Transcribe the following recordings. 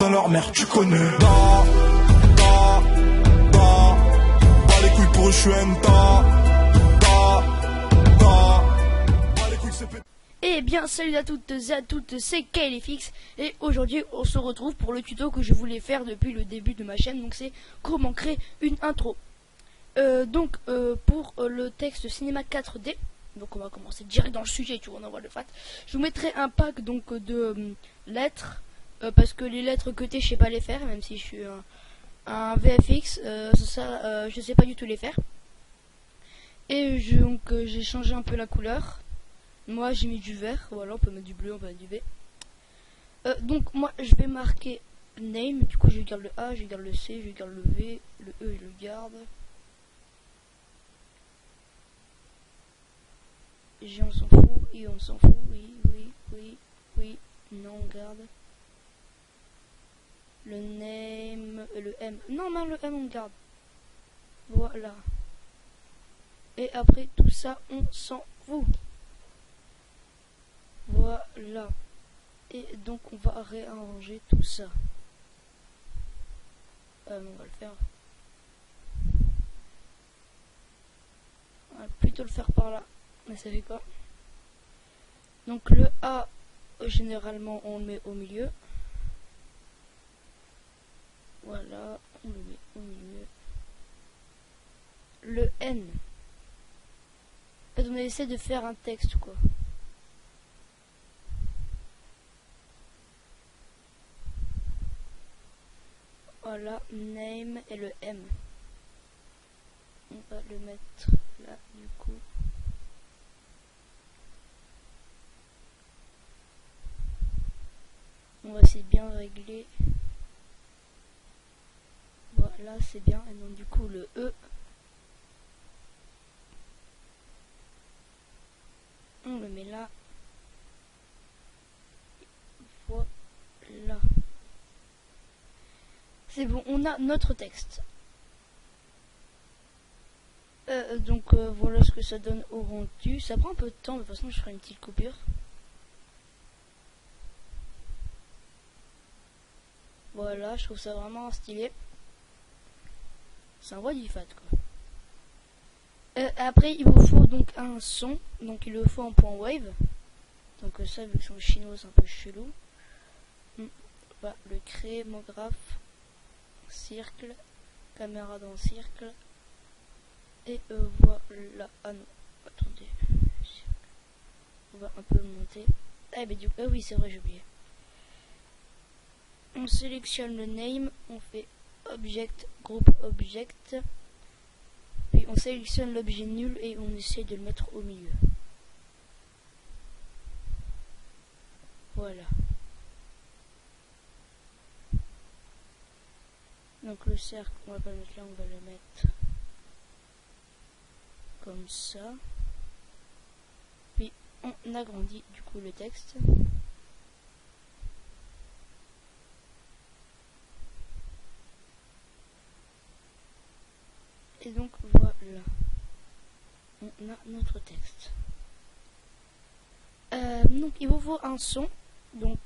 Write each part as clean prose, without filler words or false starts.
dans leur mère, tu connais. Bas les couilles pour eux, je suis Eh bien salut à toutes et à toutes, c'est KLFX et aujourd'hui on se retrouve pour le tuto que je voulais faire depuis le début de ma chaîne. Donc c'est comment créer une intro. Pour le texte cinéma 4D, donc on va commencer direct dans le sujet, tu vois, on envoie le fat. Je vous mettrai un pack donc de lettres, parce que les lettres cutées je sais pas les faire, même si je suis un VFX, je sais pas du tout les faire. Et j'ai changé un peu la couleur. Moi j'ai mis du vert, voilà, on peut mettre du bleu, on peut mettre du B. Donc moi je vais marquer name, du coup je garde le A, je garde le C, je garde le V, le E je le garde. G on s'en fout, I on s'en fout, oui, non on garde. Le name, le M, non le M on garde. Voilà. Et après tout ça on s'en fout. Voilà. Et donc on va réarranger tout ça. On va le faire. On va plutôt le faire par là. Mais ça fait quoi? Donc le A, généralement on le met au milieu. Voilà, on le met au milieu. Le N. En fait, on essaie de faire un texte quoi. Voilà, name et le M. On va le mettre là du coup. On va essayer de bien régler. Voilà, c'est bien. Et donc du coup le E. On le met là. Voilà. C'est bon, on a notre texte. Voilà ce que ça donne au rendu. Ça prend un peu de temps, mais de toute façon je ferai une petite coupure. Voilà, je trouve ça vraiment stylé. Ça envoie du fat quoi. Après il vous faut donc un son. Donc il le faut en point wave. Donc ça vu que c'est en chinois c'est un peu chelou. On va le créer, monographe. Cercle, caméra dans le cercle, et voilà. Ah non, attendez, on va un peu monter. Ah mais du coup, oui c'est vrai, j'ai oublié. On sélectionne le name, on fait object, groupe object, puis on sélectionne l'objet nul et on essaie de le mettre au milieu. Voilà. Donc le cercle, on va pas le mettre là, on va le mettre comme ça. Puis on agrandit du coup le texte. Et donc voilà, on a notre texte. Donc il vous faut un son. Donc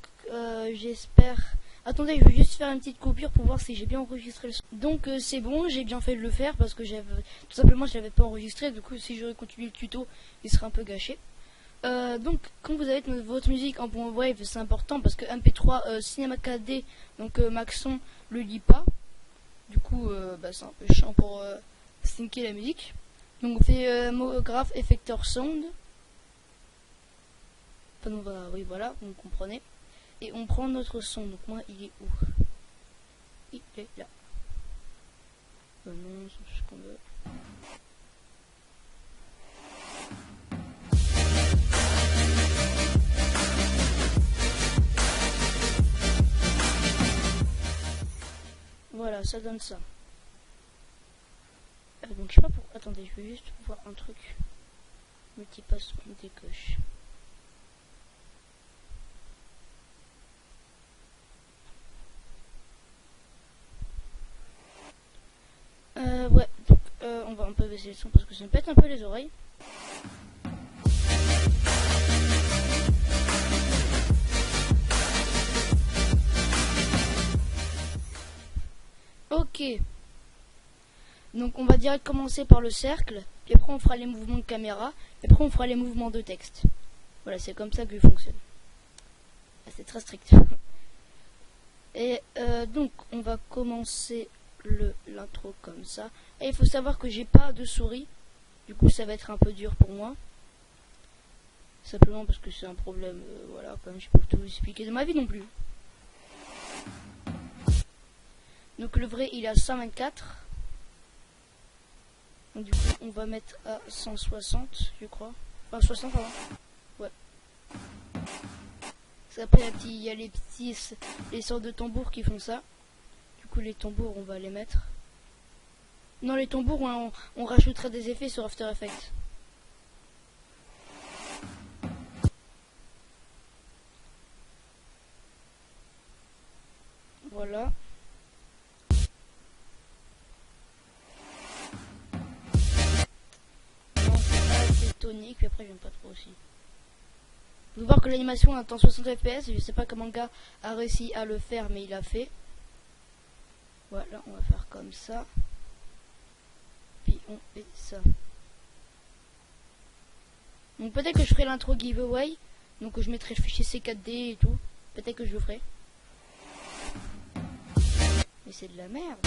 j'espère... Attendez, je vais juste faire une petite coupure pour voir si j'ai bien enregistré le son. Donc c'est bon, j'ai bien fait de le faire parce que tout simplement je l'avais pas enregistré. Du coup si j'aurais continué le tuto, il serait un peu gâché. Donc quand vous avez votre musique en point wave, c'est important parce que MP3 Cinema 4D, donc Maxon le lit pas. Du coup c'est un peu chiant pour syncer la musique. Donc on fait monographe effector sound. Enfin, oui voilà, vous comprenez. Et on prend notre son. Donc moi il est où? Il est là. Non, c'est ce qu'on veut. Voilà, ça donne ça. Donc je sais pas pourquoi. Attendez, je vais juste voir un truc. Multipasse, on décoche. Ouais, donc on va un peu baisser le son parce que ça me pète un peu les oreilles. Ok. Donc on va direct commencer par le cercle, puis après on fera les mouvements de caméra, et après on fera les mouvements de texte. Voilà, c'est comme ça que je fonctionne. C'est très strict. Et donc on va commencer l'intro comme ça. Et il faut savoir que j'ai pas de souris, du coup ça va être un peu dur pour moi. Simplement parce que c'est un problème, voilà, comme je peux tout expliquer de ma vie non plus. Donc le vrai il est à 124. Donc, du coup on va mettre à 160 je crois. Enfin 60 pardon. Ouais. Après il y a les sortes de tambours qui font ça. Du coup les tambours on va les mettre. Non les tambours on rajoutera des effets sur After Effects. Voilà. C'est tonique, puis après j'aime pas trop aussi. Vous pouvez voir que l'animation attend 60 fps, je sais pas comment le gars a réussi à le faire, mais il a fait. Voilà, on va faire comme ça. Puis on fait ça. Donc peut-être que je ferai l'intro giveaway, donc je mettrai le fichier C4D et tout. Peut-être que je le ferai. Mais c'est de la merde.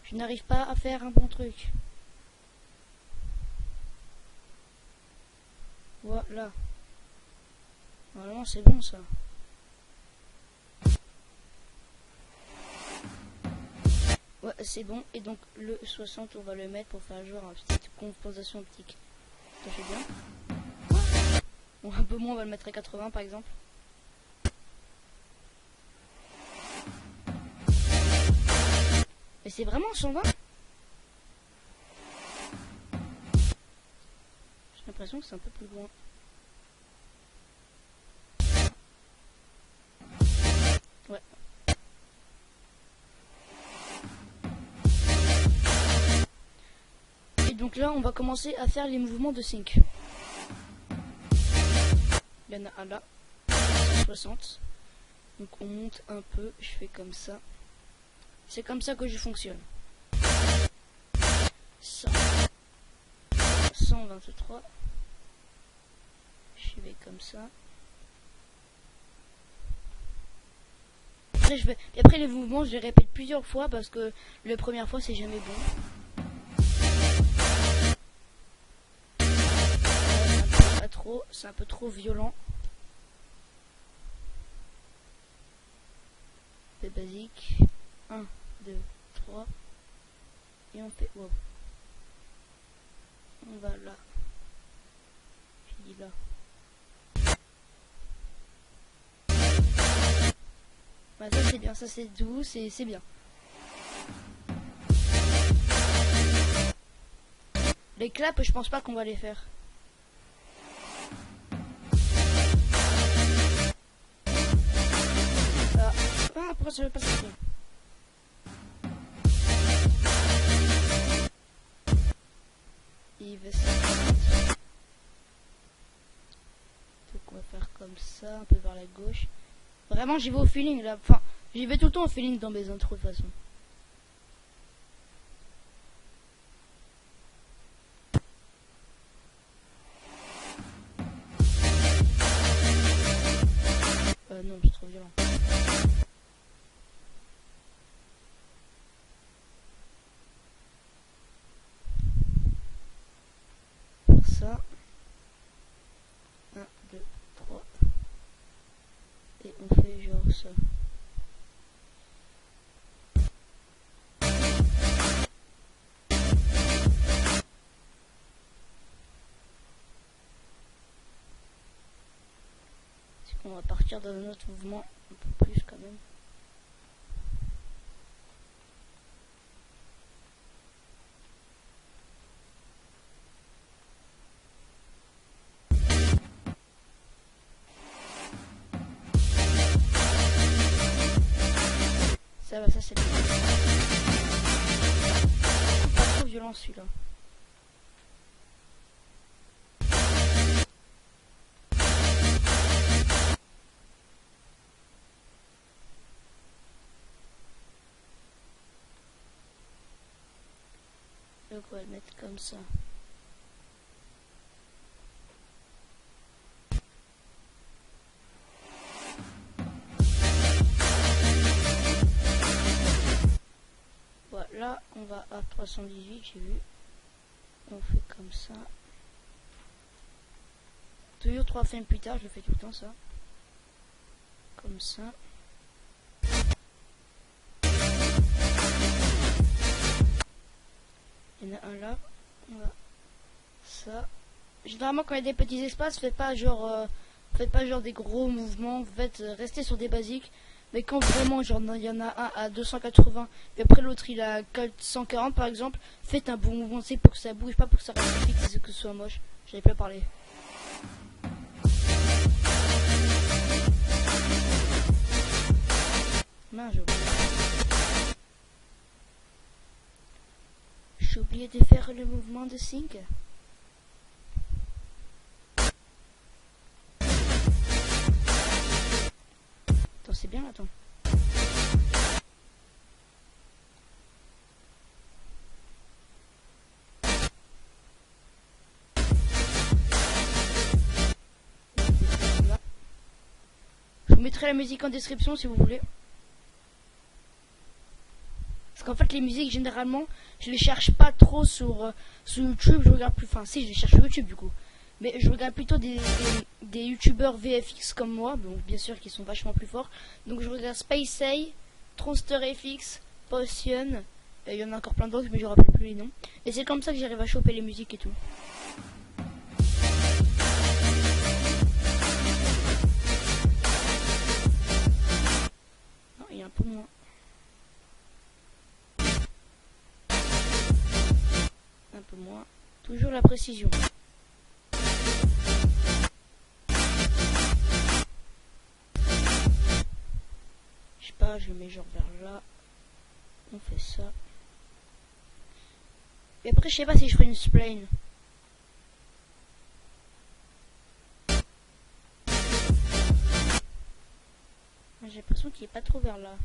Je n'arrive pas à faire un bon truc. Voilà. Normalement c'est bon ça. Ouais c'est bon. Et donc le 60 on va le mettre pour faire genre une petite compensation optique. Ça fait bien. Bon, un peu moins on va le mettre à 80 par exemple. Mais c'est vraiment 120. J'ai l'impression que c'est un peu plus loin. Ouais. Et donc là on va commencer à faire les mouvements de sync. Il y en a un là. 60. Donc on monte un peu. Je fais comme ça. C'est comme ça que je fonctionne. 123. Je vais comme ça. Après, et après les mouvements, je les répète plusieurs fois parce que la première fois, c'est jamais bon. Pas trop, c'est un peu trop violent. C'est basique. 1, 2, 3. Et on fait wow. On va là. Je dis là. Bah ça c'est bien, ça c'est doux, c'est bien. Les claps, je pense pas qu'on va les faire. Ah, pourquoi ça veut pas sortir? Il veut sortir. Donc on va faire comme ça, un peu vers la gauche. Vraiment j'y vais au feeling là, enfin j'y vais tout le temps au feeling dans mes intros de toute façon. Non c'est trop violent. Ça. 1, 2, 3. Et on fait genre ça. On va partir dans un autre mouvement un peu plus quand même. Ça va, ça c'est bien. Pas trop violent celui-là. ça. Voilà, on va à 318, j'ai vu. On fait comme ça. Toujours 3 frames plus tard, je le fais tout le temps ça. Comme ça. Il y en a un là. Voilà. Ça. Généralement quand il y a des petits espaces, faites pas genre des gros mouvements, restez sur des basiques. Mais quand vraiment genre il y en a un à 280 et après l'autre il a 440 par exemple, faites un bon mouvement, c'est pour que ça bouge, pas pour que ça reste fixe et que ce soit moche. J'avais pas parlé. Mince, j'ai oublié de faire le mouvement de sync. Attends, c'est bien, attends. Je vous mettrai la musique en description si vous voulez. Parce qu'en fait les musiques généralement je les cherche pas trop sur YouTube, je regarde plus, enfin si je les cherche sur YouTube du coup. Mais je regarde plutôt des youtubeurs VFX comme moi, donc bien sûr qui sont vachement plus forts. Donc je regarde Spacey, TronsterFX, Potion, il y en a encore plein d'autres mais je ne rappelle plus les noms. Et c'est comme ça que j'arrive à choper les musiques et tout. Non, il y a un peu moins. Un peu moins. Toujours la précision. Je sais pas, je le mets genre vers là. On fait ça. Et après, je sais pas si je ferai une spline. J'ai l'impression qu'il est pas trop vers là.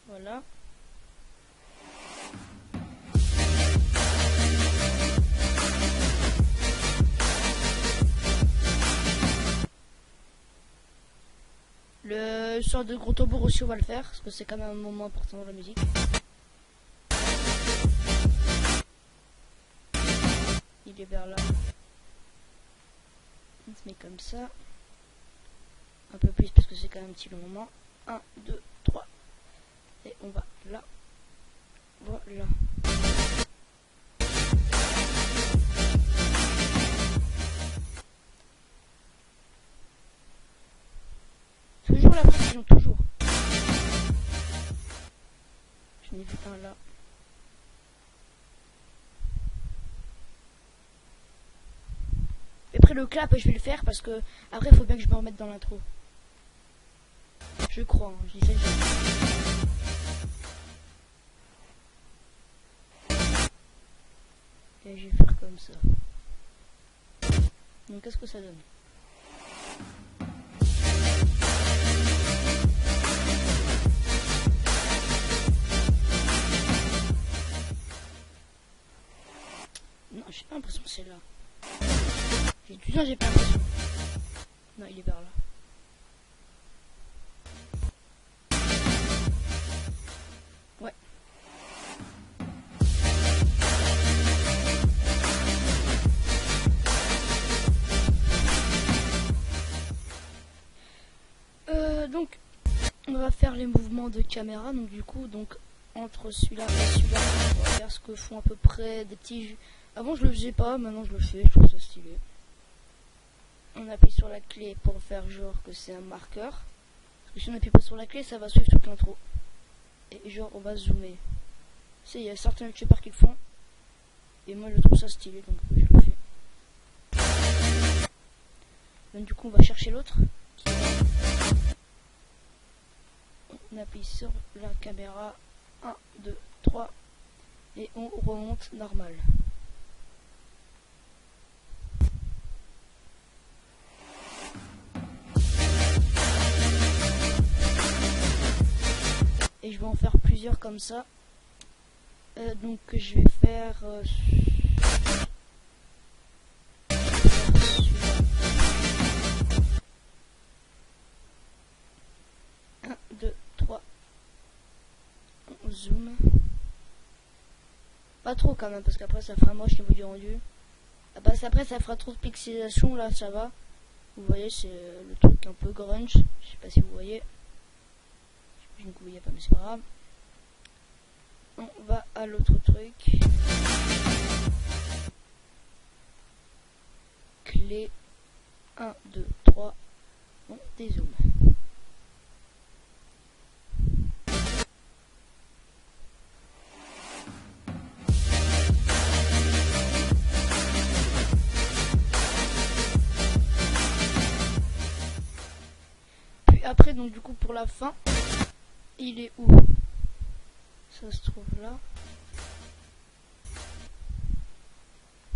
Voilà. Le sort de gros tambour aussi on va le faire parce que c'est quand même un moment important dans la musique. Il est vers là. On se met comme ça. Un peu plus parce que c'est quand même un petit long moment. 1, 2, 3. Et on va là. Voilà. Toujours la précision, toujours. Je n'ai vu un là. Et après le clap, je vais le faire parce que après il faut bien que je me remette dans l'intro. Je crois, hein, je dis ça. Et je vais faire comme ça. Donc qu'est-ce que ça donne? Non, j'ai pas l'impression que c'est là. J'ai pas l'impression. Non, il est vers là. Ouais. Donc, on va faire les mouvements de caméra. Donc du coup, entre celui-là et celui-là, on va faire ce que font à peu près des petits... Avant je le faisais pas, maintenant je le fais, je trouve ça stylé. On appuie sur la clé pour faire genre que c'est un marqueur. Parce que si on n'appuie pas sur la clé, ça va suivre toute l'intro. Et genre on va zoomer. Il y a certains youtubeurs qui le font. Et moi je trouve ça stylé, donc je le fais. Donc du coup on va chercher l'autre. On appuie sur la caméra. 1, 2, 3. Et on remonte normal. en faire plusieurs comme ça. Donc je vais faire 1, 2, 3. On zoom. Pas trop quand même, parce qu'après ça fera moche niveau du rendu. Parce qu'après ça fera trop de pixelisation, là ça va. Vous voyez, c'est le truc un peu grunge. Je sais pas si vous voyez. J'imagine que vous voyez pas, mais c'est pas grave. On va à l'autre truc. Clé 1, 2, 3. On dézoome. Puis après, donc du coup pour la fin, il est où? Ça se trouve là.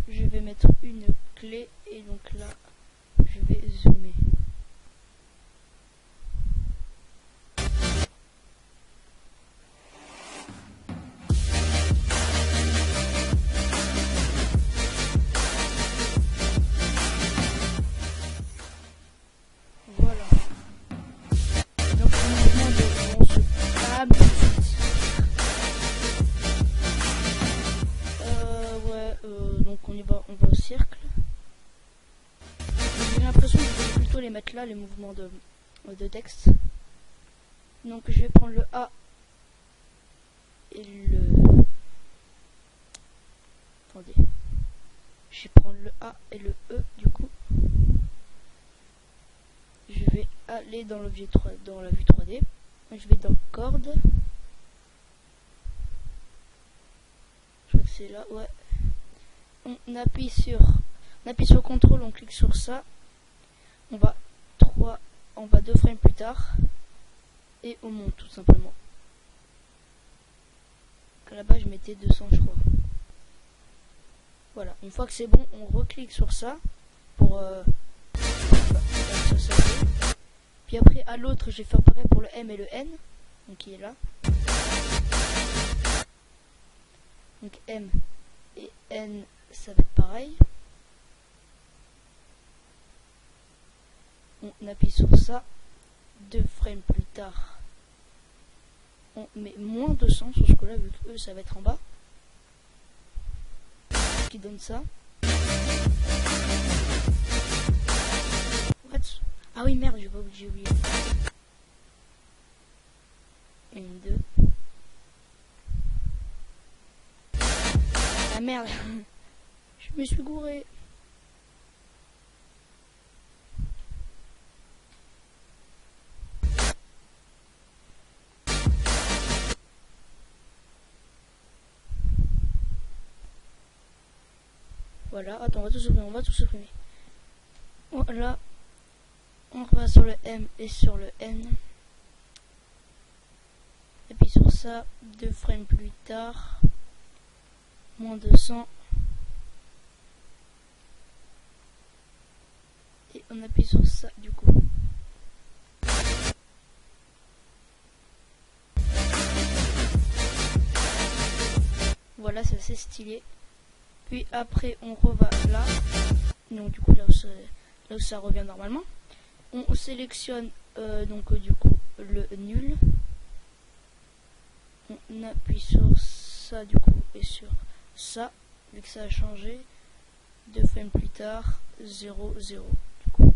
Je vais mettre une clé et donc là je vais zoomer. Voilà. Donc le mouvement de on se calme tout de suite. Donc on va au cercle. J'ai l'impression que je vais plutôt les mettre là, les mouvements de texte. Donc je vais prendre le A et le... Attendez. Je vais prendre le A et le E du coup. Je vais aller dans l'objet 3, dans la vue 3D. Je vais dans corde. Je crois que c'est là, ouais. On appuie sur CTRL, on clique sur ça. On va 2 frames plus tard. Et on monte tout simplement. Là-bas je mettais 200 je crois. Voilà, une fois que c'est bon, on reclique sur ça pour ça. Puis après à l'autre je vais faire pareil pour le M et le N. Donc il est là. Donc M et N ça va être pareil. On appuie sur ça. 2 frames plus tard. On met moins 200 sur ce coup là vu que eux ça va être en bas. Ce qui donne ça. What? Ah oui merde, j'ai oublié. 1, 2. Ah merde. Je me suis gouré. Voilà, attends, on va tout supprimer. Voilà, on va sur le M et sur le N. Et puis sur ça, 2 frames plus tard, moins 200. Et on appuie sur ça du coup. Voilà, c'est assez stylé. Puis après on reva là. Donc du coup là où ça revient normalement. On sélectionne donc du coup le nul. On appuie sur ça du coup et sur ça. Vu que ça a changé. 2 frames plus tard. 0, 0. Du coup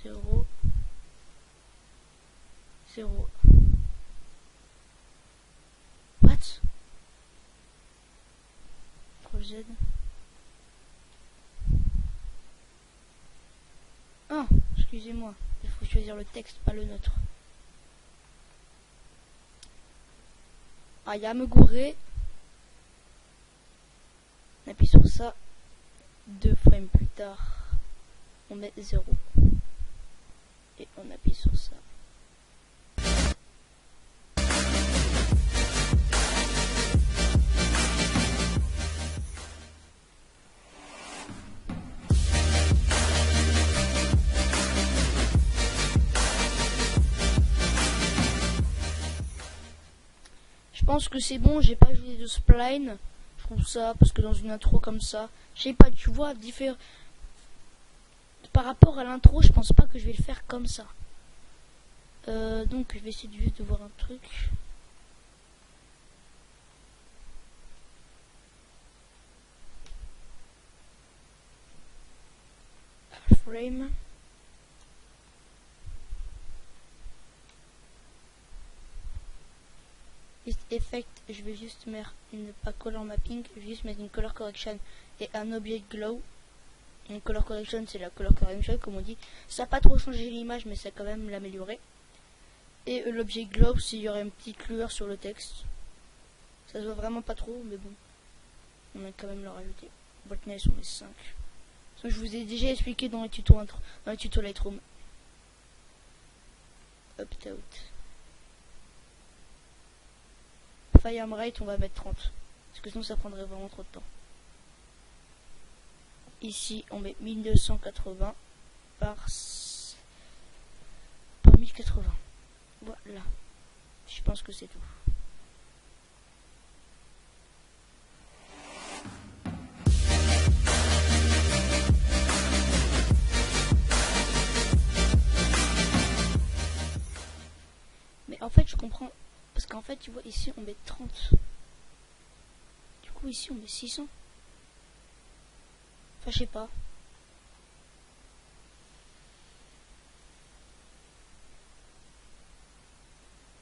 0, 0. What? Z. Ah, excusez-moi, il faut choisir le texte, pas le nôtre. Ah, il y a à me gourer. On appuie sur ça. 2 frames plus tard, on met 0. Et on appuie sur ça. pense que c'est bon, j'ai pas ajouté de spline. Je trouve ça, parce que dans une intro comme ça, je sais pas, tu vois, par rapport à l'intro, je pense pas que je vais le faire comme ça. Donc je vais essayer juste de voir un truc. Frame. Effect, je vais juste mettre pas color mapping, je vais juste mettre une color correction et un object glow. Une color correction, c'est la color correction comme on dit. Ça n'a pas trop changé l'image, mais ça a quand même l'améliorer. Et l'object glow, s'il y aurait une petite lueur sur le texte. Ça se voit vraiment pas trop, mais bon. On va quand même le rajouter. Brightness, on met 5. Je vous ai déjà expliqué dans les tutos Lightroom. Opt-out. Frame rate, on va mettre 30. Parce que sinon ça prendrait vraiment trop de temps. Ici, on met 1280 par 1080. Voilà. Je pense que c'est tout. Mais en fait, je comprends. Parce qu'en fait, tu vois, ici, on met 30. Du coup, ici, on met 600. Enfin, je sais pas.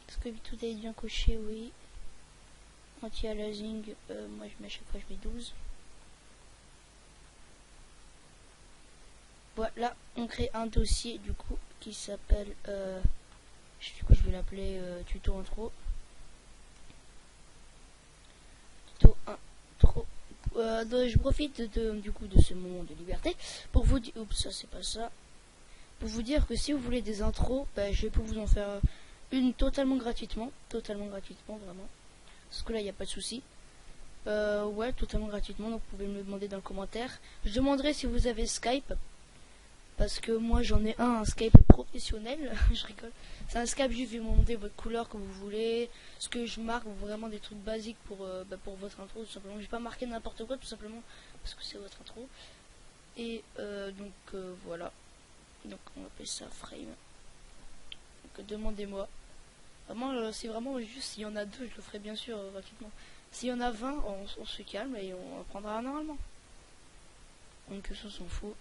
Est-ce que tout est bien coché? Oui. Anti-aliasing, moi, je mets à chaque fois, je mets 12. Voilà, on crée un dossier, du coup, qui s'appelle... je sais quoi, je vais l'appeler tuto intro. Tuto intro. Je profite du coup de ce moment de liberté pour vous dire, oups, ça c'est pas ça, pour vous dire que si vous voulez des intros, je peux vous en faire une totalement gratuitement vraiment, parce que là il n'y a pas de souci. Ouais, totalement gratuitement, donc vous pouvez me le demander dans le commentaire. Je demanderai si vous avez Skype, parce que moi j'en ai un Skype professionnel. Je rigole. C'est un Skype, juste vous demander votre couleur que vous voulez, ce que je marque, vraiment des trucs basiques pour votre intro, tout simplement. Je vais pas marquer n'importe quoi, tout simplement, parce que c'est votre intro. Et donc voilà. Donc on va appeler ça frame. Donc demandez-moi. Vraiment, c'est vraiment juste s'il y en a deux, je le ferai bien sûr gratuitement. S'il y en a 20, on se calme et on prendra normalement. Donc ça s'en fout.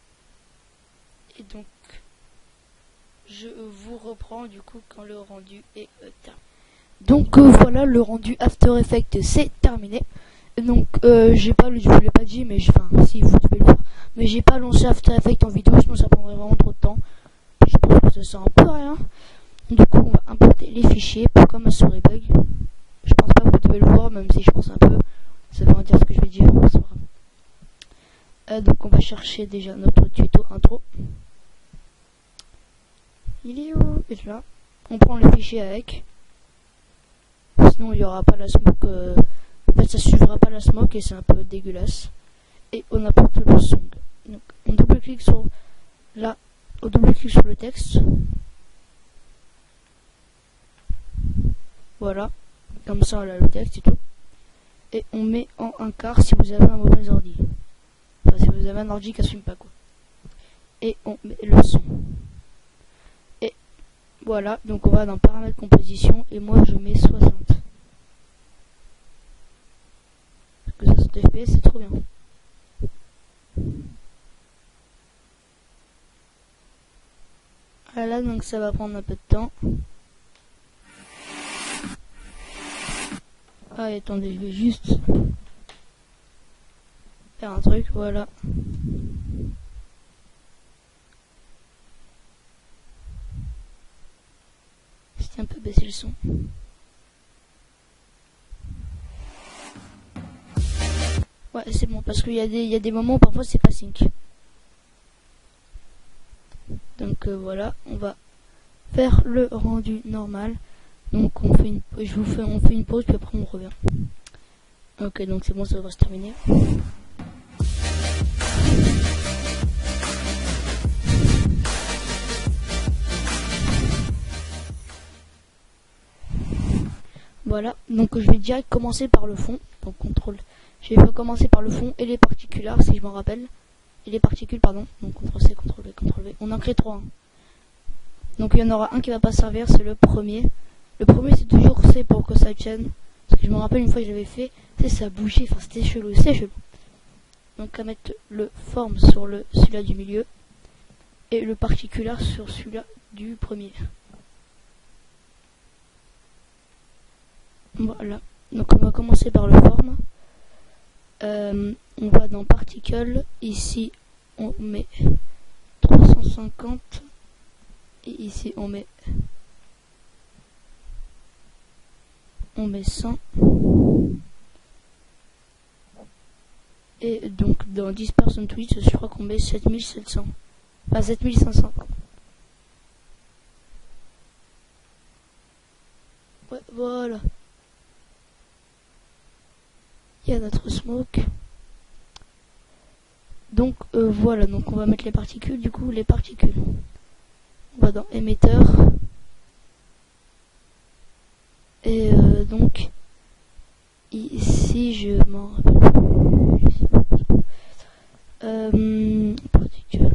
Et donc je vous reprends du coup quand le rendu est terminé. Donc voilà, le rendu After Effects c'est terminé. Donc j'ai pas, je vous l'ai pas dit, mais enfin si vous devez le faire, mais j'ai pas lancé After Effects en vidéo, sinon ça prendrait vraiment trop de temps. Je pense que ça sert un peu à rien. Du coup on va importer les fichiers pour comme ça bug. Je pense pas que vous devez le voir, même si je pense un peu. Ça veut dire ce que je vais dire. Donc on va chercher déjà notre tuto intro. Il est où? Il est là. On prend le fichier avec. Sinon il n'y aura pas la smoke. En fait ça suivra pas la smoke et c'est un peu dégueulasse. Et on apporte le son. Donc on double-clique sur là. On double-clique sur le texte. Voilà. Comme ça on a le texte et tout. Et on met en un quart si vous avez un mauvais ordi. Enfin si vous avez un ordi qui assume pas quoi. Et on met le son. Et voilà, donc on va dans paramètres composition et moi je mets 60. Parce que 60 fps c'est trop bien. Voilà, donc ça va prendre un peu de temps. Ah attendez, je vais juste faire un truc, voilà. C'était un peu baisser le son. Ouais, c'est bon, parce qu'il y a des moments où parfois c'est pas sync. Donc voilà, on va faire le rendu normal. Donc on fait une pause puis après on revient. Ok, donc c'est bon, ça va se terminer. Voilà, donc je vais direct commencer par le fond. Donc contrôle. Je vais commencer par le fond et les particulars si je m'en rappelle. Et les particules, pardon. Donc CTRL C, CTRL V, CTRL V. On en crée 3. Hein. Donc il y en aura un qui va pas servir, c'est le premier. Le premier c'est toujours C pour que ça tienne. Parce que je me rappelle une fois que je l'avais fait, ça bougeait, enfin c'était chelou, c'est chelou. Donc à mettre le forme sur celui-là du milieu. Et le particular sur celui-là du premier. Voilà. Donc on va commencer par le forme. On va dans particle. Ici on met 350. Et ici on met 100. Et donc dans Dispersion Twitch, je crois qu'on met 7700. Enfin 7500. Ouais, voilà. Il y a notre smoke. Donc voilà, donc on va mettre les particules, du coup les particules. On va dans émetteur. Et donc ici je m'en rappelle plus. Particules.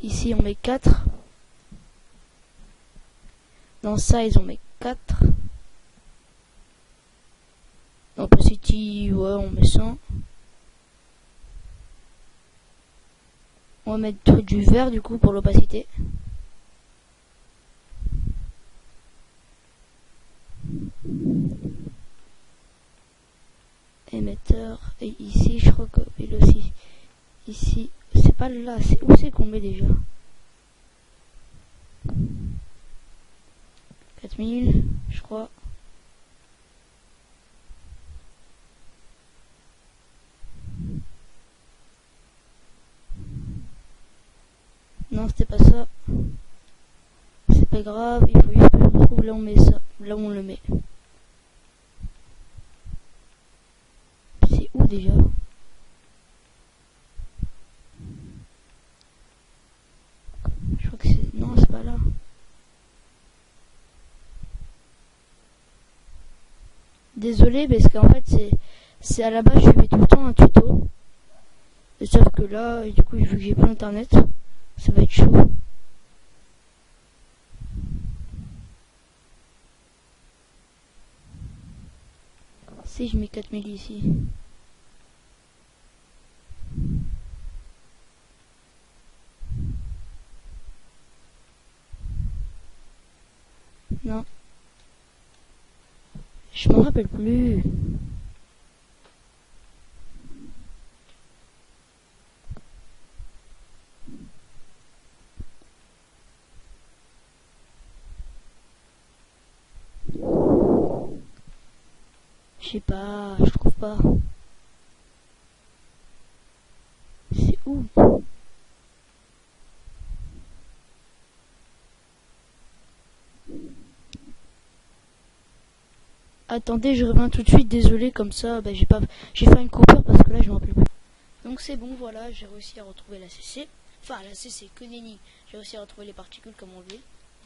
Ici on met 4. Dans size on met 4. Dans opacity, ouais, on met 100. On va mettre du vert du coup pour l'opacité. Émetteur. Et ici je crois qu'il aussi. Ici, c'est pas là, c'est où c'est qu'on met déjà 4000, je crois. Non, c'était pas ça. C'est pas grave, il faut juste que je retrouve là où on met ça, là où on le met. C'est où déjà? Je crois que c'est... Non, c'est pas là. Désolé, parce qu'en fait, c'est à la base, je fais tout le temps un tuto. Et sauf que là, du coup, vu que j'ai pas internet, ça va être chaud. Si je mets 4000 ici. Non. Je m'en rappelle plus. Je sais pas, je trouve pas. C'est où? Attendez, je reviens tout de suite, désolé, comme ça, bah, j'ai fait une coupure parce que là, je m'en rappelle plus. Donc c'est bon, voilà, j'ai réussi à retrouver la CC. Enfin, la CC, que nenni. J'ai réussi à retrouver les particules comme on veut.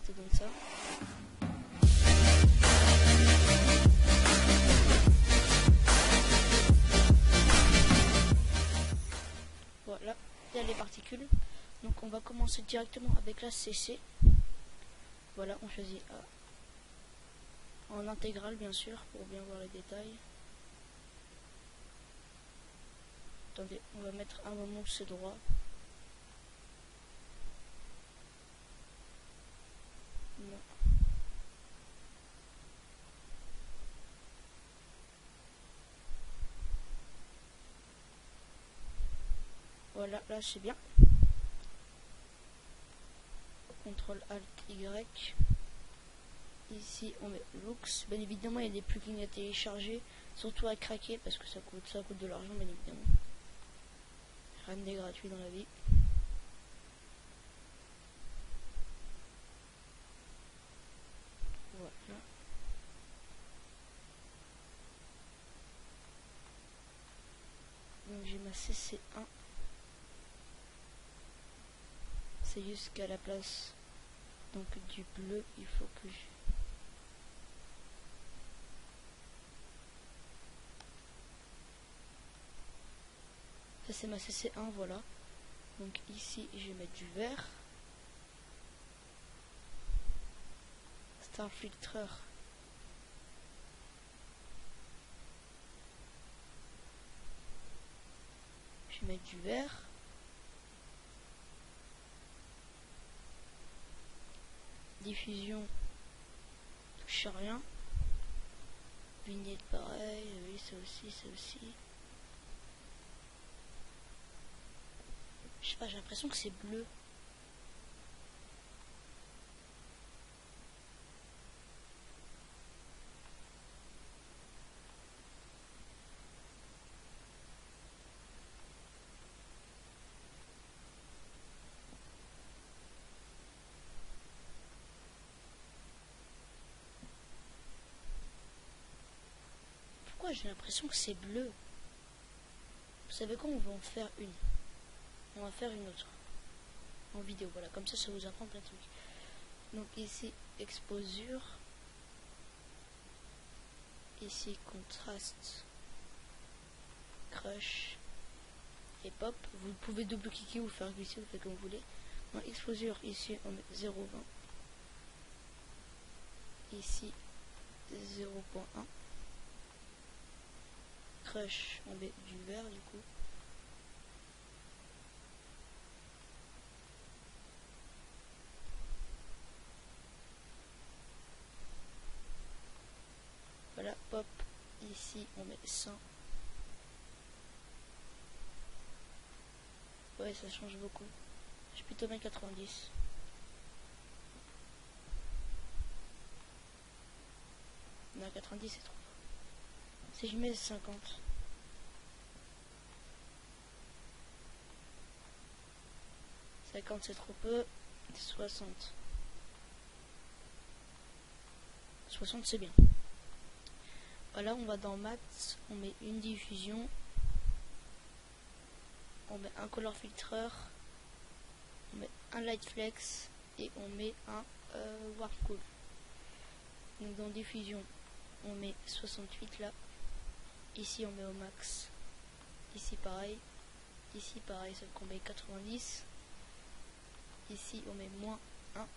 C'est comme ça. Voilà, il y a les particules. Donc on va commencer directement avec la CC. Voilà, on choisit A. En intégrale, bien sûr, pour bien voir les détails. Attendez, on va mettre un moment où c'est droit. Non. Voilà, là c'est bien. CTRL ALT Y. Ici on met Looks. Bien évidemment il y a des plugins à télécharger, surtout à craquer parce que ça coûte de l'argent bien évidemment. Rien n'est gratuit dans la vie. Voilà. Donc j'ai ma CC1. C'est juste qu'à la place donc du bleu, il faut que je... Ça c'est ma CC1, voilà. Donc ici je vais mettre du vert. Star Filter. Je vais mettre du vert. Diffusion, touche à rien. Vignette pareil, oui ça aussi, ça aussi. Je sais pas, j'ai l'impression que c'est bleu. Pourquoi j'ai l'impression que c'est bleu? Vous savez quoi, on va en faire une. On va faire une autre. En vidéo, voilà, comme ça vous apprend plein de trucs. Donc ici, exposure. Ici, contraste. Crush. Et pop. Vous pouvez double-cliquer ou faire glisser, vous faites comme vous voulez. Dans exposure, ici, on met 0,20. Ici, 0,1. Crush, on met du vert du coup. Voilà, pop, ici on met 100. Ouais, ça change beaucoup. Je vais plutôt mettre 90. Non, 90 c'est trop. Si je mets 50. 50 c'est trop peu. 60. 60 c'est bien. Voilà, on va dans Max, on met une diffusion. On met un color filter. On met un light flex. Et on met un warp cool. Donc dans diffusion, on met 68 là. Ici on met au max. Ici pareil. Ici pareil, sauf qu'on met 90. Ici on met moins 1.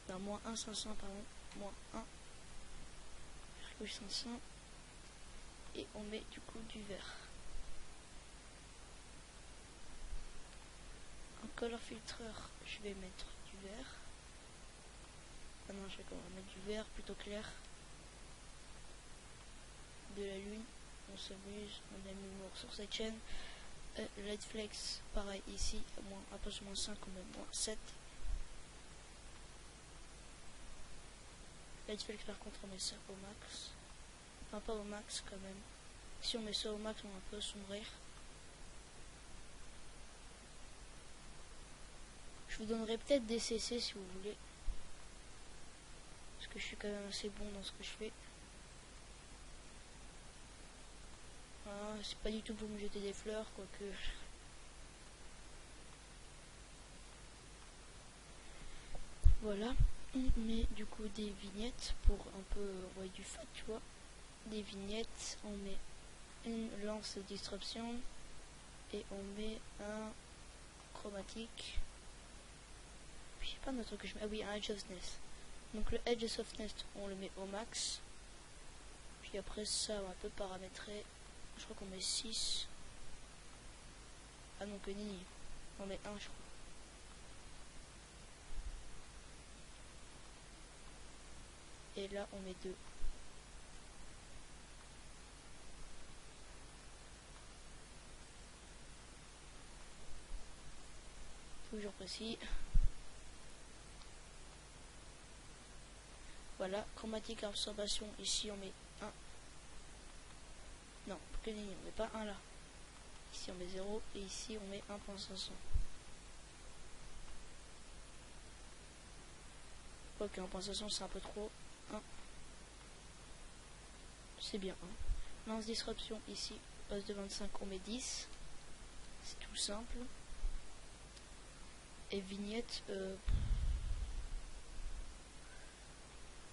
Non, moins 1,500 pardon. Moins 1,500. Et on met du coup du vert. En color filter, je vais mettre du vert. Ah non, je vais quand même mettre du vert plutôt clair. De la lune, on s'amuse, on aime l'humour sur cette chaîne. Light flex, pareil ici, à plus moins 5, on met moins 7. Light flex par contre on met ça au max. Enfin pas au max quand même. Si on met ça au max on va un peu sombrir. Je vous donnerai peut-être des CC si vous voulez. Parce que je suis quand même assez bon dans ce que je fais. Voilà, c'est pas du tout pour me jeter des fleurs, quoique. Voilà, on met du coup des vignettes pour un peu envoyer du fat, tu vois. Des vignettes, on met une lance de disruption et on met un chromatique. Puis je sais pas notre que je mets. Ah oui, un edge of softness. Donc le edge of softness, on le met au max. Puis après ça, on va un peu paramétrer. Je crois qu'on met 6. Ah non, que ni. On met 1, je crois. Et là, on met 2. Toujours précis. Voilà, chromatique absorption. Ici, on met 1. Non, que ni, on met pas 1 là. Ici, on met 0. Et ici, on met 1.500. Ok, 1.500, c'est un peu trop. 1. C'est bien. Hein. Lance disruption ici, base de 25, on met 10. C'est tout simple. Et vignette,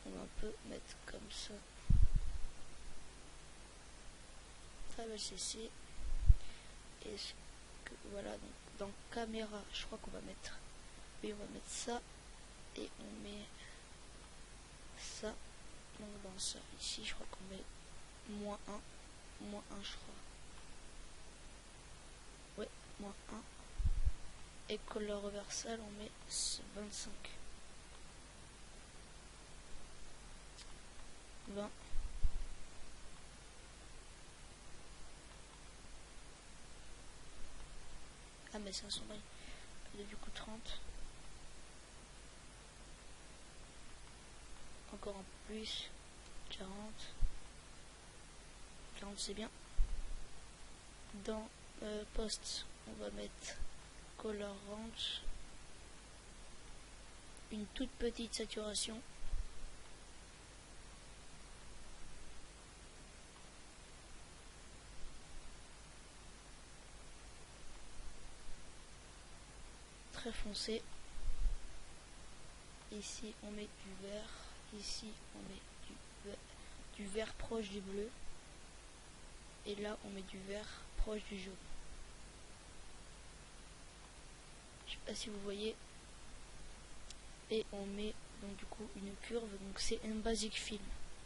on va un peu mettre comme ça. Très belle CC. est-ce que voilà, donc dans caméra, je crois qu'on va mettre, oui, on va mettre ça et on met ça. Donc dans ça ici, je crois qu'on met -1, -1 je crois. Ouais, -1. Et color reversal, on met 25. 20. Ah mais c'est un sommeil. Du coup 30. Encore en plus. 40. 40 c'est bien. Dans post, on va mettre color range. Une toute petite saturation. Très foncé. Ici on met du vert. Ici on met du vert proche du bleu. Et là on met du vert proche du jaune. Je sais pas si vous voyez. Et on met donc du coup une curve. Donc c'est un basic film.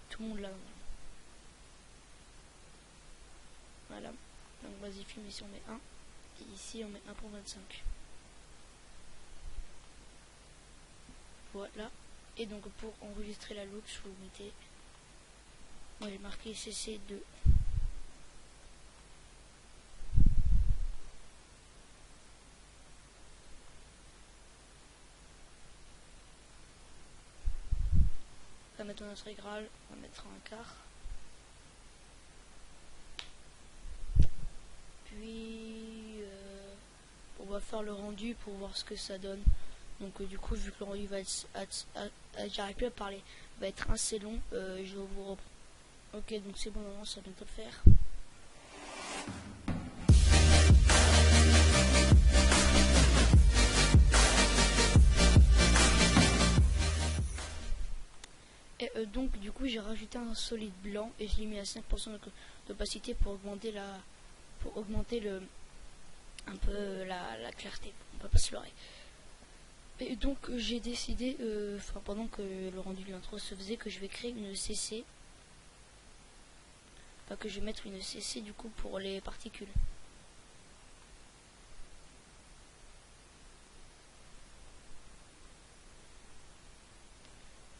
Tout le monde l'a. Voilà. Donc basic film, ici on met 1. Et ici on met 1 pour 25. Voilà. Et donc pour enregistrer la loupe, vous mettez, moi j'ai marqué CC2. On va mettre en intégral, on va mettre un quart. Puis on va faire le rendu pour voir ce que ça donne. Donc du coup, vu que le rendu va être, j'arrive plus à parler, va être assez long, je vous reprends. Ok, donc c'est bon, maintenant ça va bientôt le faire. Et donc du coup j'ai rajouté un solide blanc et je l'ai mis à 5% d'opacité pour augmenter un peu la clarté. On va pas se leurrer. Et donc j'ai décidé, pendant que le rendu de l'intro se faisait, que je vais créer une CC. Enfin, que je vais mettre une CC du coup pour les particules.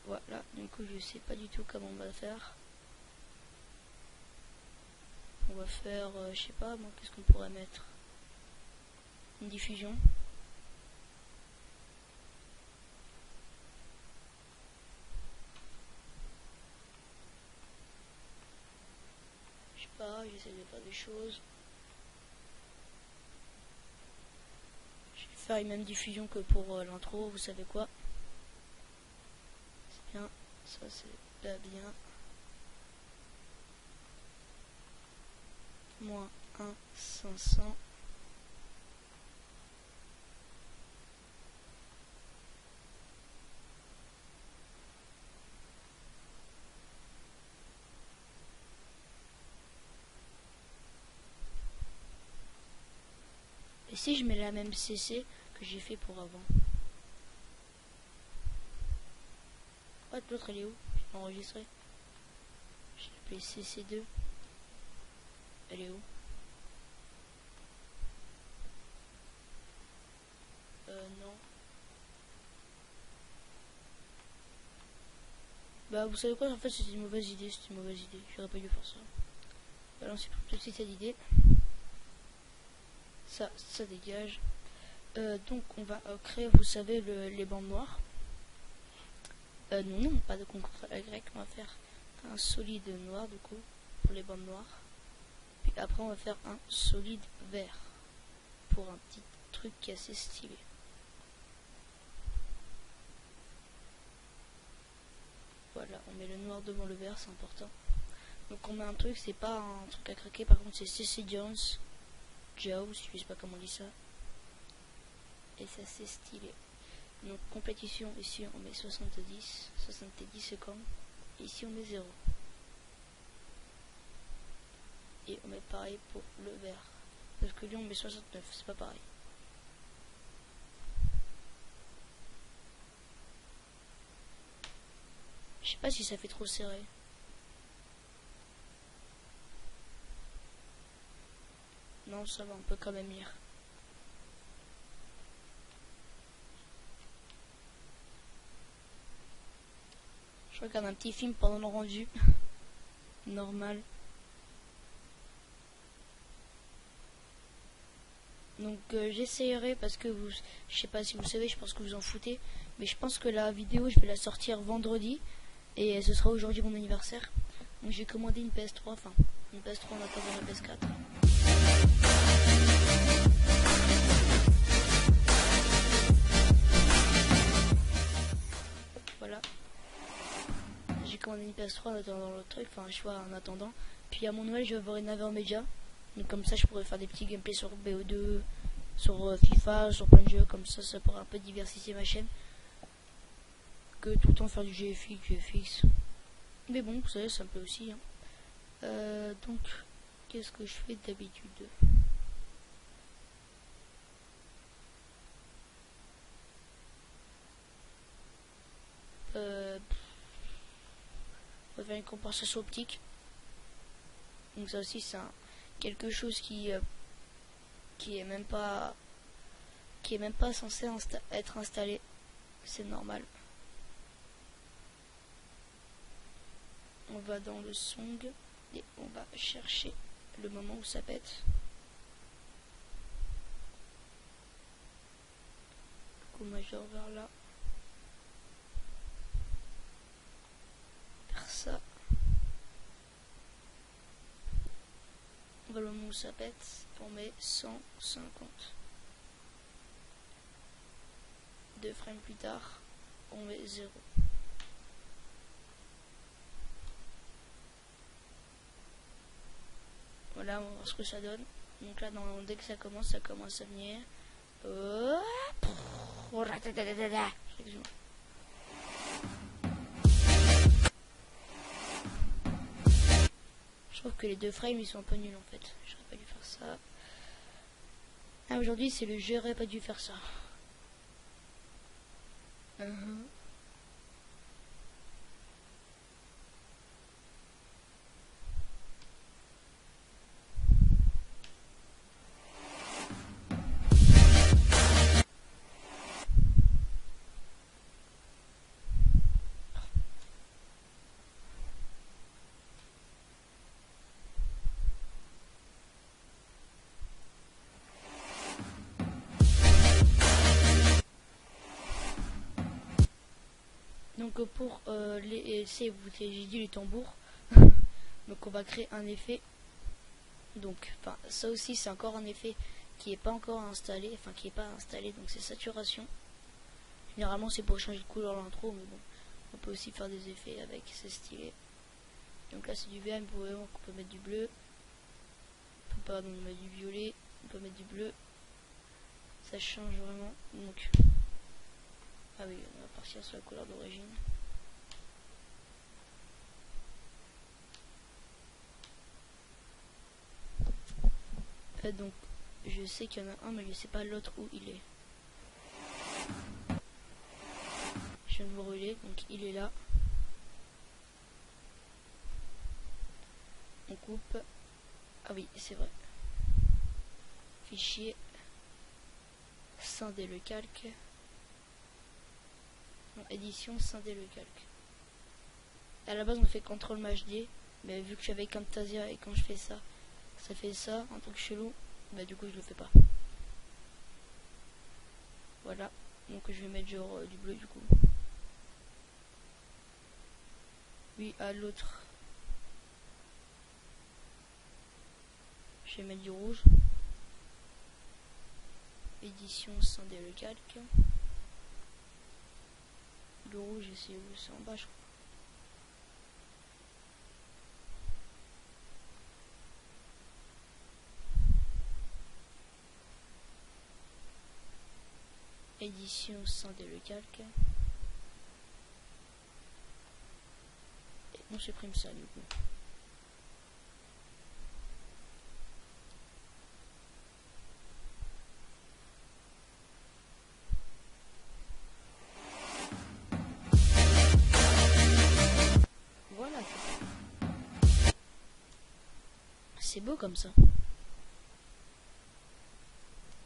Voilà, du coup je sais pas du tout comment on va faire. On va faire, je sais pas, moi qu'est-ce qu'on pourrait mettre? Une diffusion. Je sais pas, j'essaie de faire des choses. Je vais faire une même diffusion que pour l'intro, vous savez quoi? C'est bien, ça c'est pas bien. Moins 1, 500. Et si je mets la même CC que j'ai fait pour avant? What, l'autre elle est où? J'ai enregistré. J'ai appelé CC2. Elle est où? Non. Bah vous savez quoi, en fait c'était une mauvaise idée, j'aurais pas dû faire ça. Balancez tout de suite cette idée. Ça dégage. Donc on va créer, vous savez, les bandes noires. Non, pas de concours Y, on va faire un solide noir du coup, pour les bandes noires. Puis après on va faire un solide vert, pour un petit truc qui est assez stylé. Voilà, on met le noir devant le vert, c'est important. Donc on met un truc, c'est pas un truc à craquer, par contre c'est CC Jones, je sais pas comment on dit ça. Et ça c'est stylé. Donc compétition, ici on met 70 secondes. Ici on met 0. Et on met pareil pour le vert. parce que lui on met 69, c'est pas pareil. Je sais pas si ça fait trop serré. Non, ça va, on peut quand même lire. Je regarde un petit film pendant le rendu. Normal. Donc j'essayerai parce que vous, je sais pas si vous savez, je pense que vous en foutez, mais je pense que la vidéo je vais la sortir vendredi et ce sera aujourd'hui mon anniversaire. Donc j'ai commandé une PS3, enfin une PS3 en attendant la PS4. Voilà. J'ai commandé une PS3 en attendant le truc, enfin je vois en attendant. Puis à mon Noël je vais avoir une Avermedia. Donc comme ça je pourrais faire des petits gameplays sur BO2, sur FIFA, sur plein de jeux, comme ça pourrait un peu diversifier ma chaîne. Que tout le temps faire du GFX. Mais bon, vous savez, ça me plaît aussi. Hein. Donc, qu'est-ce que je fais d'habitude? On va faire une compensation optique. Donc ça aussi, c'est quelque chose qui est même pas censé être installé. C'est normal. On va dans le song et on va chercher le moment où ça pète. Coup majeur vers là. Vers ça. On va le moment où ça pète. On met 150. 2 frames plus tard, on met 0. Voilà, on va voir ce que ça donne. Donc là, dès que ça commence à venir. Je trouve que les 2 frames ils sont un peu nuls en fait. J'aurais pas dû faire ça. Ah, aujourd'hui c'est le j'aurais pas dû faire ça. Donc pour j'ai dit les tambours. Donc on va créer un effet. Donc ça aussi c'est encore un effet qui est pas encore installé, donc c'est saturation. Généralement c'est pour changer de couleur l'intro, mais bon, on peut aussi faire des effets avec, c'est stylé. Donc là c'est du vert, mais on peut mettre du bleu. On peut mettre du violet, on peut mettre du bleu. Ça change vraiment. Donc ah oui, on va partir sur la couleur d'origine. Donc je sais qu'il y en a un, mais je sais pas l'autre où il est. Je viens de vous brûler, donc il est là. On coupe. Ah oui, c'est vrai. Fichier. Scinder le calque. Non, édition, scinder le calque. À la base on fait CTRL-MAJ-D, mais vu que je suis avec Camtasia et quand je fais ça, ça fait ça, un truc chelou, bah du coup je le fais pas. Voilà, donc je vais mettre genre du bleu du coup. Oui, à l'autre, je vais mettre du rouge. Édition, scinder le calque. Le rouge, c'est où? C'est en bas je crois. Édition, scinder le calque. Et on supprime ça du coup. beau comme ça.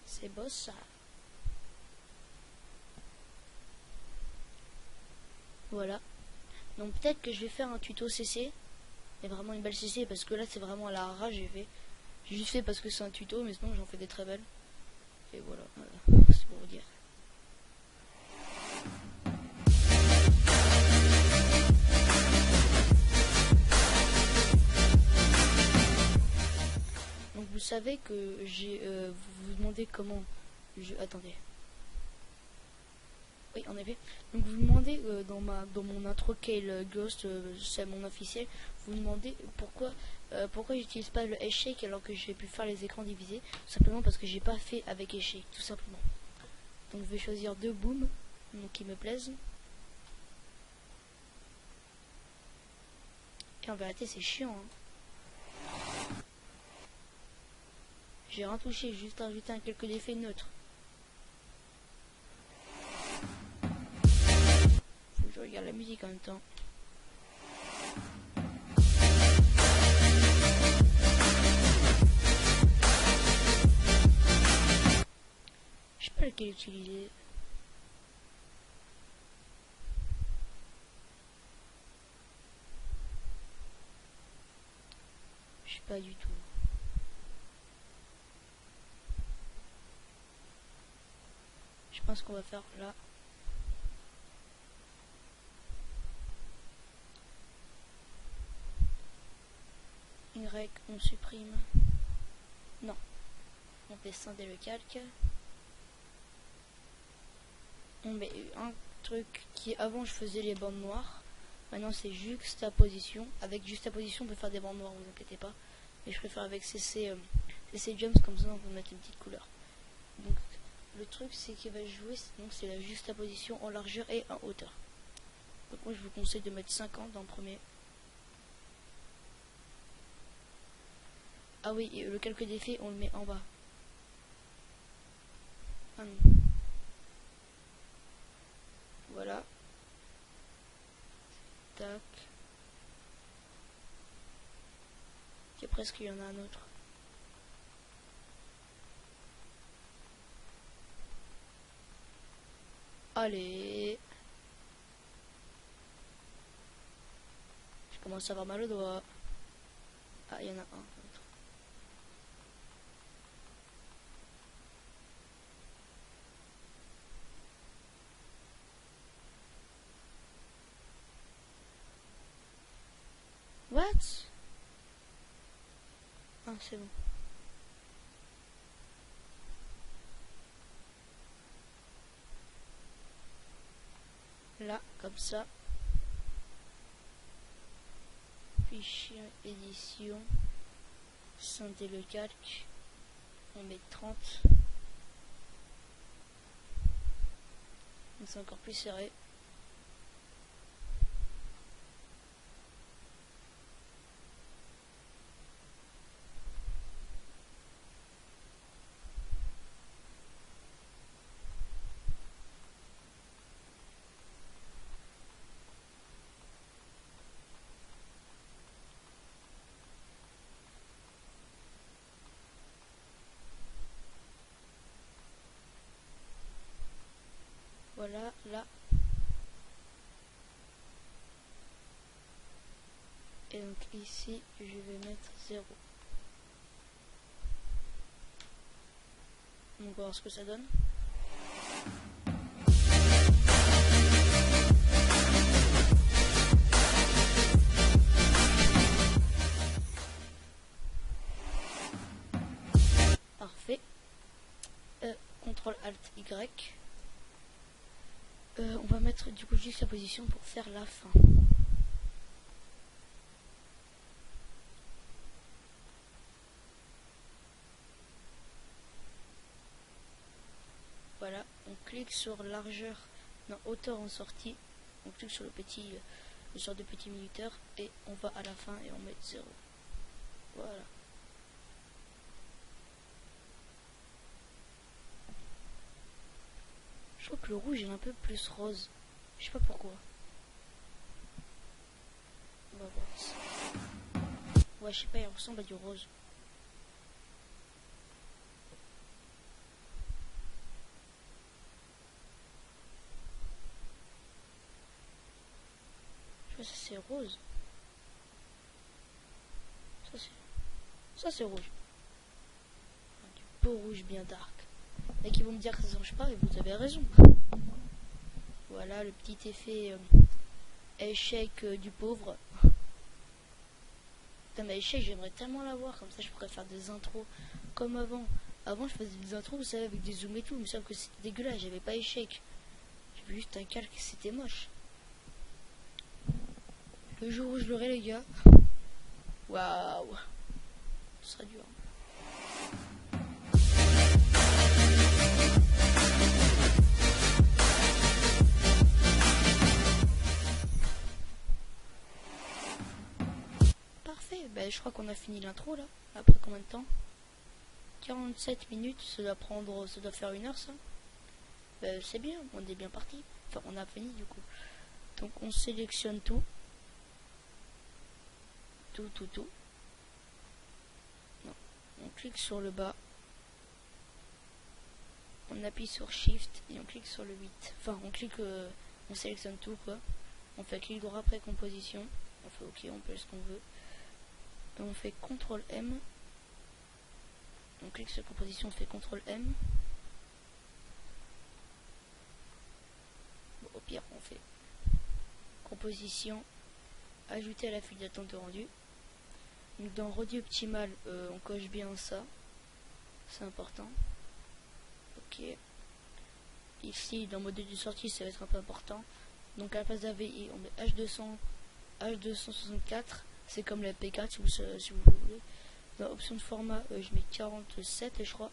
C'est beau ça. Voilà. Donc peut-être que je vais faire un tuto CC. Et vraiment une belle CC parce que là c'est vraiment à la rage j'ai juste fait parce que c'est un tuto, mais sinon j'en fais des très belles. Et voilà, c'est pour vous dire. Donc vous savez que j'ai vous vous demandez comment attendez. Oui, en effet. Donc vous demandez dans mon intro Kale Ghost, c'est mon officiel, vous demandez pourquoi j'utilise pas le S-Shake alors que j'ai pu faire les écrans divisés. Tout simplement parce que j'ai pas fait avec S-Shake, tout simplement. Donc je vais choisir deux booms qui me plaisent. Et en vérité c'est chiant. Hein. J'ai rien touché, juste ajouté quelques effets neutres. Je regarde la musique en même temps. Je sais pas lequel utiliser. Je sais pas du tout. Je pense qu'on va faire là. Y, on supprime. Non. On fait scinder le calque. On met un truc qui avant je faisais les bandes noires. Maintenant c'est juxtaposition. Avec juxtaposition on peut faire des bandes noires, vous inquiétez pas. Mais je préfère avec CC Jumps, comme ça on peut mettre une petite couleur. Donc le truc c'est qu'il va jouer, donc c'est la juxtaposition en largeur et en hauteur. Donc moi je vous conseille de mettre 50 en premier. Ah oui, et le calque d'effet on le met en bas. Ah non. Voilà. Tac. Et presque il y en a un autre. Allez. Je commence à avoir mal au doigt. Ah, il y en a un. What? Ah, c'est bon. Là, comme ça. Fichier édition. Scinder le calque. On met 30. Donc c'est encore plus serré. Voilà, là. Et donc ici, je vais mettre 0. Donc on va voir ce que ça donne. Parfait. CTRL ALT Y. On va mettre du coup juste la position pour faire la fin. Voilà, on clique sur largeur, non, hauteur en sortie, on clique sur le sort de petit minuteur et on va à la fin et on met 0. Voilà. Je trouve que le rouge est un peu plus rose. Je sais pas pourquoi. On va voir ça. Ouais, je sais pas, il ressemble à du rose. rose. Ça c'est rouge. Du beau rouge bien dark. Et qui vont me dire que ça change pas, et vous avez raison. Voilà le petit effet échec du pauvre. Putain, mais échec, j'aimerais tellement l'avoir, comme ça je pourrais faire des intros comme avant. Avant je faisais des intros, vous savez, avec des zooms et tout, mais sauf que c'était dégueulasse, j'avais pas échec. J'avais juste un calque, c'était moche. Le jour où je l'aurai, les gars, waouh, ce sera dur. Parfait, ben, je crois qu'on a fini l'intro là. Après combien de temps? 47 minutes, ça doit faire 1 heure ça. Ben, c'est bien, on est bien parti. Enfin, on a fini du coup. Donc on sélectionne tout. Tout. Non. On clique sur le bas. On appuie sur Shift et on clique sur le 8. Enfin, on sélectionne tout quoi. On fait clic droit après composition. On fait OK, on peut ce qu'on veut. Et on fait CTRL M. On clique sur composition, on fait CTRL M. Bon, au pire, on fait composition, ajouter à la file d'attente de rendu. Donc dans rendu optimal, on coche bien ça. C'est important. OK. Ici, dans modèle de sortie, ça va être un peu important. Donc à la place d'AVI, on met H264. C'est comme la P4 si vous voulez. Dans option de format, je mets 47 je crois.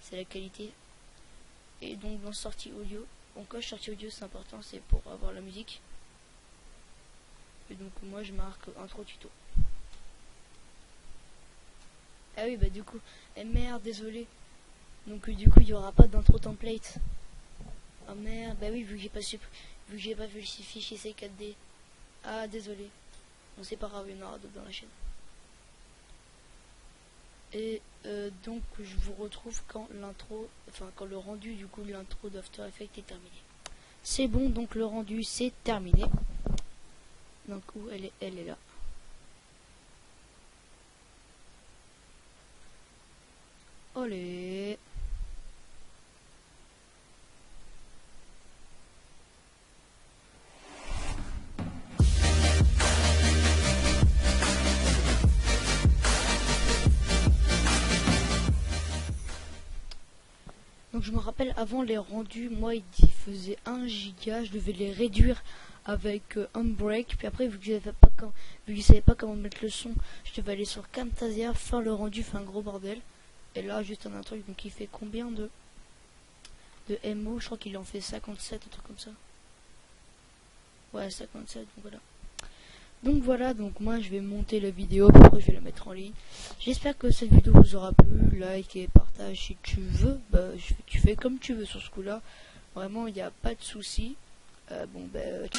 C'est la qualité. Et donc dans sortie audio, on coche sortie audio, c'est important, c'est pour avoir la musique. Et donc moi je marque intro tuto. Ah oui, bah du coup, merde, désolé. Donc du coup il n'y aura pas d'intro template. Ah merde, bah oui, vu que j'ai pas vu le fichier C4D. Ah désolé. Bon, c'est pas grave, il y en aura d'autres dans la chaîne. Et donc je vous retrouve quand l'intro, enfin quand le rendu du coup de l'intro d'After Effects est terminé. C'est bon, donc le rendu c'est terminé. Donc où elle est là. Olé. Donc je me rappelle avant les rendus, moi il faisait 1 giga, je devais les réduire avec Unbreak, puis après vu que je savais pas comment mettre le son, je devais aller sur Camtasia, faire le rendu, fait un gros bordel. Et là juste un truc, donc il fait combien de MO, je crois qu'il en fait 57, un truc comme ça. Ouais 57, donc voilà. Donc moi je vais monter la vidéo, après je vais la mettre en ligne. J'espère que cette vidéo vous aura plu, like et partage si tu veux. Bah, tu fais comme tu veux sur ce coup là, vraiment il n'y a pas de souci. Bon ben